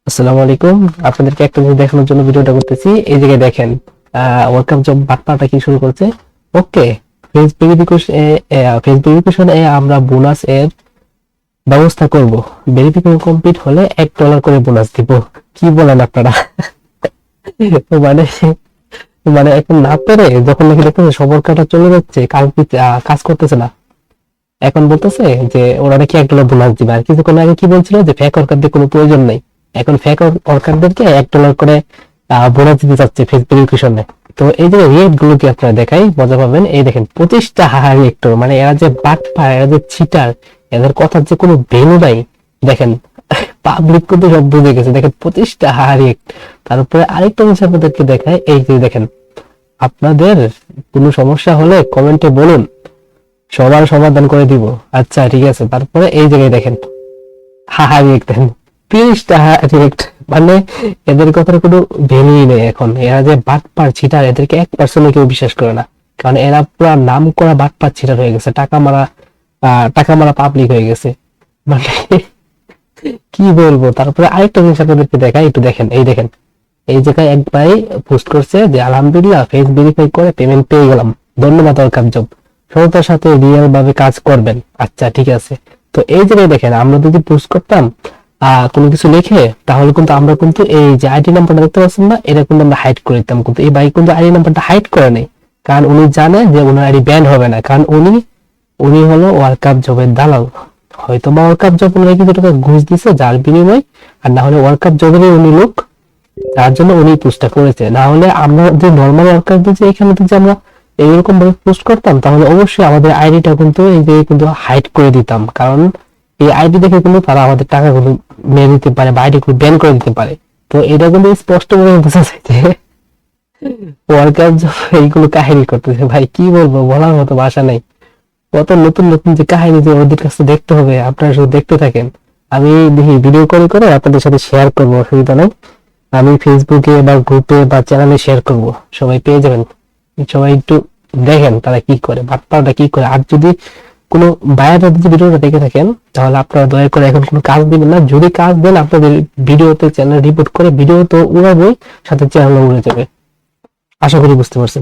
আসসালামু আলাইকুম। আপনাদেরকে একটা জিনিস দেখানোর জন্য ভিডিওটা করতেছি। এই জায়গায় দেখেন ওয়ার্ল্ড কাপ জব বাটপাটা কি শুরু করছে। ওকে, ফেস ভেরিফিকেশন এ আমরা বোনাস এর ব্যবস্থা করব। ভেরিফিকেশন কমপ্লিট হলে $1 করে বোনাস দিব। কি বলেন আপনারা? মানে মানে এখন না পেরে যখন নাকি দেখতেছে সবার কাটা চলে যাচ্ছে, কাজ করতেছে না, এখন বলতেছে যে ওরা নাকি $1 বোনাস দিবে। আর কিছুক্ষণ আগে কি বলছিল যে ফেক ওয়ার্কারদের কোনো প্রয়োজন নেই, এখন ফেক ওয়ার্কারদেরকে $1 করে বোনাস দিতে চাচ্ছে ফেস ভেরিফিকেশনে। তো এই যে রেট গুলো কি আপনারা দেখাই মজা পাবেন। এই দেখেন 25টা হাহারি একটু, মানে এরা যে বাটপার, এরা যে চিটার, এদের কথার যে কোনো ভ্যালু নাই। দেখেন পাবলিক কিন্তু সব বুঝে গেছে। দেখেন 25টা হাহারি এক। তারপরে আরেকটা জিনিস আপনাদেরকে দেখায়, এই যে দেখেন, আপনাদের কোনো সমস্যা হলে কমেন্টে বলুন, সবার সমাধান করে দিব। আচ্ছা ঠিক আছে। তারপরে এই জায়গায় দেখেন হাহা রিয়েক্ট, দেখেন 30টা রিয়েক্ট। মানে এদের কথার কোনো ভ্যালুই নেই। এখন এরা যে বাটপার ছিটার, এদেরকে 1% কেউ বিশ্বাস করে না। কারণ এরা পুরো নাম করা বাটপার ছিটার হয়ে গেছে, টাকা মারা পাবলিক হয়ে গেছে। মানে কি বলবো। তারপরে আরেকটা জিনিস আপনাদেরকে দেখাই, একটু দেখেন। এই দেখেন, এই জায়গায় এক ভাই পোস্ট করছে যে আলহামদুলিল্লাহ ফেস ভেরিফাই করে পেমেন্ট পেয়ে গেলাম, ধন্যবাদ ওয়ার্ল্ড জব, সততার সাথে রিয়েল ভাবে কাজ করবেন। আচ্ছা ঠিক আছে। তো এই জায়গায় দেখেন, আমরা যদি পোস্ট করতাম কোনো কিছু লিখে, তাহলে কিন্তু আমরা কিন্তু এই যে আইডি নাম্বারটা দেখতে পাচ্ছেন না, এটা কিন্তু আমরা হাইড করে দিতাম। কিন্তু এই ভাই কিন্তু আইডি নাম্বারটা হাইড করে নেই, কারণ উনি জানে যে ওনার আইডি ব্যান হবে না, কারণ উনি উনি হলো ওয়ার্ল্ড জবের দালাল। হয়তো বা ওয়ার্ল্ড জব উনি কিছু টাকা ঘুষ দিছে যার বিনিময়, আর না হলে ওয়ার্ল্ড জবেরই উনি লোক, তার জন্য উনি পোস্টটা করেছে। না হলে আমরা যে নর্মাল ওয়ার্কারদের যে এখানে যে আমরা এইরকম ভাবে পোস্ট করতাম, তাহলে অবশ্যই আমাদের আইডিটা কিন্তু এই যে কিন্তু হাইড করে দিতাম। কারণ এই আইডি দেখে কিন্তু তারা আমাদের টাকাগুলো মেরে দিতে পারে বা আইডি গুলো ব্যান করে দিতে পারে। তো এটা কিন্তু স্পষ্ট করে বোঝা যায় যে ওয়ার্কার এইগুলো কাহিনী করতেছে। ভাই কি বলবো, বলার মতো ভাষা নেই। কত নতুন নতুন যে কাহিনী যে ওদের কাছে দেখতে হবে, আপনারা শুধু দেখতে থাকেন। আমি দেখি ভিডিও করে করে আপনাদের সাথে শেয়ার করবো, অসুবিধা নেই। আমি ফেসবুকে বা গ্রুপে বা চ্যানেলে শেয়ার করব, সবাই পেয়ে যাবেন। সবাই একটু দেখেন তারা কি করে, বাটপাড়াটা কি করে। আর যদি কোনো বায়ার যদি ভিডিওটা দেখে থাকেন, তাহলে আপনারা দয়া করে এখন কোনো কাজ দিবেন না। যদি কাজ দেন, আপনাদের ভিডিওতে চ্যানেল রিপোর্ট করে ভিডিও তো উড়াবই, সাথে চ্যানেল উড়ে যাবে। আশা করি বুঝতে পারছেন।